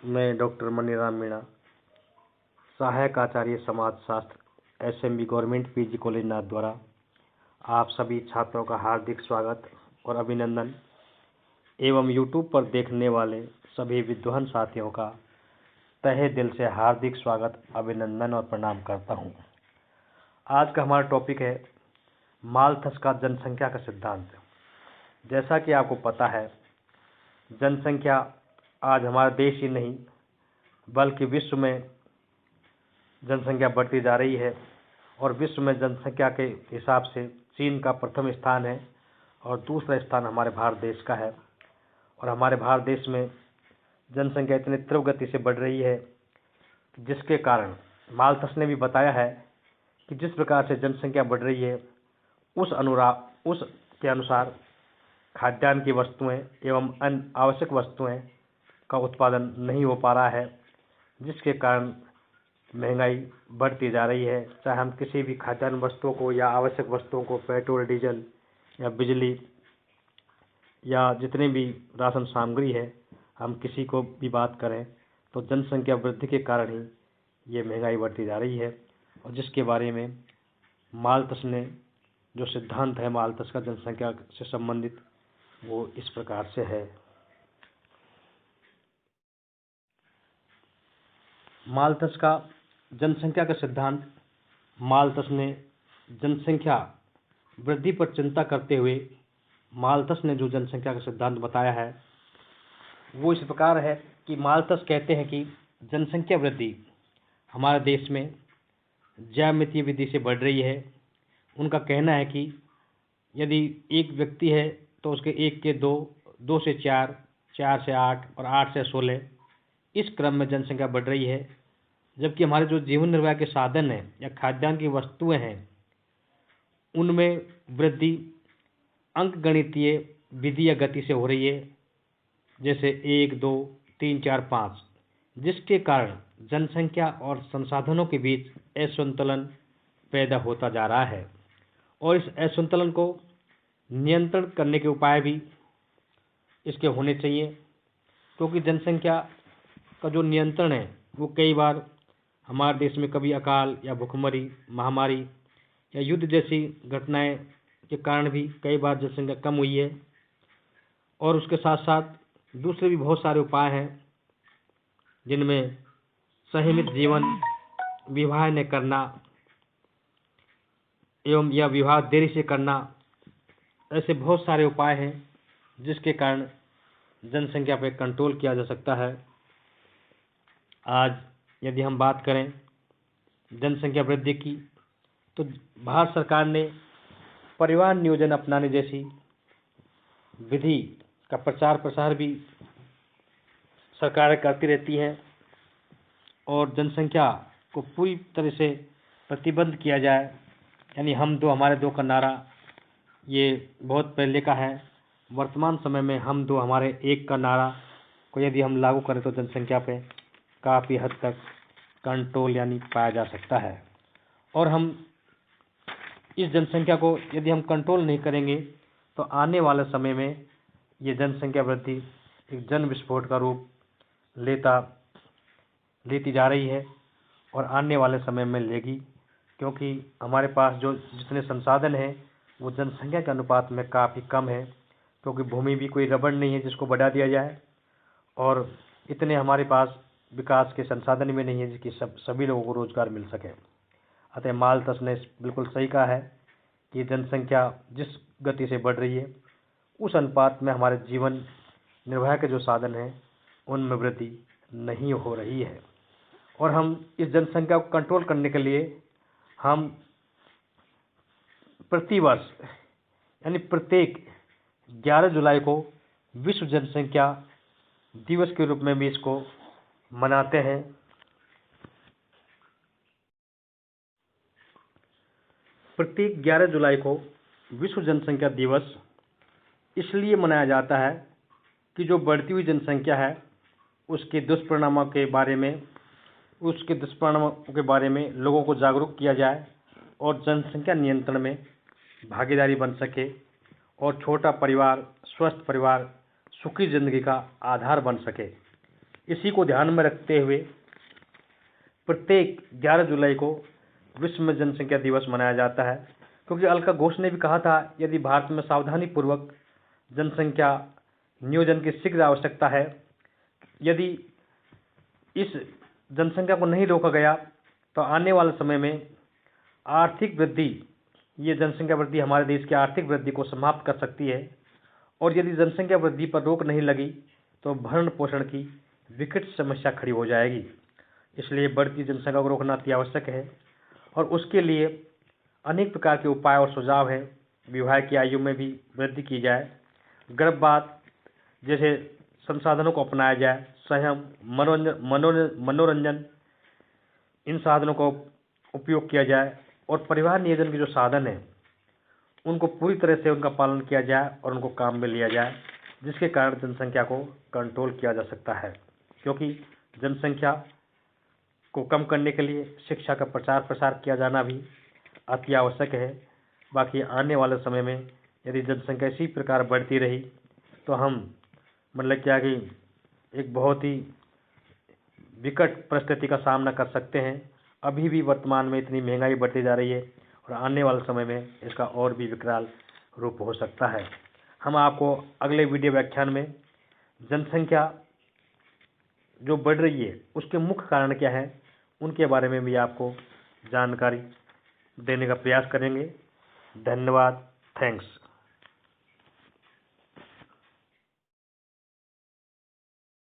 मैं डॉक्टर मनीराम मीणा, सहायक आचार्य समाजशास्त्र, SMB government PG college Nathdwara आप सभी छात्रों का हार्दिक स्वागत और अभिनंदन एवं यूट्यूब पर देखने वाले सभी विद्वान साथियों का तहे दिल से हार्दिक स्वागत, अभिनंदन और प्रणाम करता हूं। आज का हमारा टॉपिक है माल्थस का जनसंख्या का सिद्धांत। जैसा कि आपको पता है, जनसंख्या आज हमारा देश ही नहीं बल्कि विश्व में जनसंख्या बढ़ती जा रही है और विश्व में जनसंख्या के हिसाब से चीन का प्रथम स्थान है और दूसरा स्थान हमारे भारत देश का है। और हमारे भारत देश में जनसंख्या इतनी तीव्र गति से बढ़ रही है जिसके कारण माल्थस ने भी बताया है कि जिस प्रकार से जनसंख्या बढ़ रही है उस के अनुसार खाद्यान्न की वस्तुएं एवं अन्य आवश्यक वस्तुएं का उत्पादन नहीं हो पा रहा है, जिसके कारण महंगाई बढ़ती जा रही है। चाहे हम किसी भी खाद्यान्न वस्तुओं को या आवश्यक वस्तुओं को, पेट्रोल, डीजल या बिजली या जितने भी राशन सामग्री है, हम किसी को भी बात करें तो जनसंख्या वृद्धि के कारण ही ये महंगाई बढ़ती जा रही है। और जिसके बारे में माल्थस ने जो सिद्धांत है माल्थस का जनसंख्या से संबंधित, वो इस प्रकार से है। माल्थस का जनसंख्या का सिद्धांत। माल्थस ने जनसंख्या वृद्धि पर चिंता करते हुए माल्थस ने जो जनसंख्या का सिद्धांत बताया है वो इस प्रकार है कि माल्थस कहते हैं कि जनसंख्या वृद्धि हमारे देश में ज्यामितीय विधि से बढ़ रही है। उनका कहना है कि यदि एक व्यक्ति है तो उसके 1 के 2, 2 से 4, 4 से 8 और 8 से 16 इस क्रम में जनसंख्या बढ़ रही है। जबकि हमारे जो जीवन निर्वाह के साधन हैं या खाद्यान्न की वस्तुएं हैं उनमें वृद्धि अंकगणितीय विधि या गति से हो रही है, जैसे 1, 2, 3, 4, 5, जिसके कारण जनसंख्या और संसाधनों के बीच असंतुलन पैदा होता जा रहा है। और इस असंतुलन को नियंत्रण करने के उपाय भी इसके होने चाहिए, क्योंकि जनसंख्या का जो नियंत्रण है वो कई बार हमारे देश में कभी अकाल या भूखमरी, महामारी या युद्ध जैसी घटनाएं के कारण भी कई बार जनसंख्या कम हुई है। और उसके साथ साथ दूसरे भी बहुत सारे उपाय हैं जिनमें संयमित जीवन, विवाह न करना एवं या विवाह देरी से करना, ऐसे बहुत सारे उपाय हैं जिसके कारण जनसंख्या पर कंट्रोल किया जा सकता है। आज यदि हम बात करें जनसंख्या वृद्धि की, तो भारत सरकार ने परिवार नियोजन अपनाने जैसी विधि का प्रचार प्रसार भी सरकारें करती रहती हैं और जनसंख्या को पूरी तरह से प्रतिबंध किया जाए, यानी हम दो हमारे दो का नारा ये बहुत पहले का है। वर्तमान समय में हम दो हमारे एक का नारा को यदि हम लागू करें तो जनसंख्या पे काफ़ी हद तक कंट्रोल यानी पाया जा सकता है। और हम इस जनसंख्या को यदि हम कंट्रोल नहीं करेंगे तो आने वाले समय में ये जनसंख्या वृद्धि एक जन विस्फोट का रूप लेती जा रही है और आने वाले समय में लेगी, क्योंकि हमारे पास जो जितने संसाधन हैं वो जनसंख्या के अनुपात में काफ़ी कम है, क्योंकि भूमि भी कोई रबड़ नहीं है जिसको बढ़ा दिया जाए और इतने हमारे पास विकास के संसाधन भी नहीं है जिसकी सभी लोगों को रोजगार मिल सके। अतः माल्थस ने बिल्कुल सही कहा है कि जनसंख्या जिस गति से बढ़ रही है उस अनुपात में हमारे जीवन निर्वाह के जो साधन हैं उनमें वृद्धि नहीं हो रही है। और हम इस जनसंख्या को कंट्रोल करने के लिए हम प्रतिवर्ष यानी प्रत्येक 11 जुलाई को विश्व जनसंख्या दिवस के रूप में भी इसको मनाते हैं। प्रत्येक 11 जुलाई को विश्व जनसंख्या दिवस इसलिए मनाया जाता है कि जो बढ़ती हुई जनसंख्या है उसके दुष्परिणामों के बारे में लोगों को जागरूक किया जाए और जनसंख्या नियंत्रण में भागीदारी बन सके और छोटा परिवार, स्वस्थ परिवार, सुखी जिंदगी का आधार बन सके। इसी को ध्यान में रखते हुए प्रत्येक 11 जुलाई को विश्व में जनसंख्या दिवस मनाया जाता है, क्योंकि अलका घोष ने भी कहा था यदि भारत में सावधानी पूर्वक जनसंख्या नियोजन की शीघ्र आवश्यकता है, यदि इस जनसंख्या को नहीं रोका गया तो आने वाले समय में आर्थिक वृद्धि, ये जनसंख्या वृद्धि हमारे देश की आर्थिक वृद्धि को समाप्त कर सकती है, और यदि जनसंख्या वृद्धि पर रोक नहीं लगी तो भरण पोषण की विकट समस्या खड़ी हो जाएगी। इसलिए बढ़ती जनसंख्या को रोकना अति आवश्यक है, और उसके लिए अनेक प्रकार के उपाय और सुझाव हैं। विवाह की आयु में भी वृद्धि की जाए, गर्भपात जैसे संसाधनों को अपनाया जाए, संयम, मनोरंजन इन साधनों का उपयोग किया जाए, और परिवार नियोजन के जो साधन हैं उनको पूरी तरह से उनका पालन किया जाए और उनको काम में लिया जाए, जिसके कारण जनसंख्या को कंट्रोल किया जा सकता है। क्योंकि जनसंख्या को कम करने के लिए शिक्षा का प्रचार प्रसार किया जाना भी अति आवश्यक है। बाकी आने वाले समय में यदि जनसंख्या इसी प्रकार बढ़ती रही तो हम मतलब क्या कि एक बहुत ही विकट परिस्थिति का सामना कर सकते हैं। अभी भी वर्तमान में इतनी महंगाई बढ़ती जा रही है, और आने वाले समय में इसका और भी विकराल रूप हो सकता है। हम आपको अगले वीडियो व्याख्यान में जनसंख्या जो बढ़ रही है उसके मुख्य कारण क्या है उनके बारे में भी आपको जानकारी देने का प्रयास करेंगे। धन्यवाद। थैंक्स।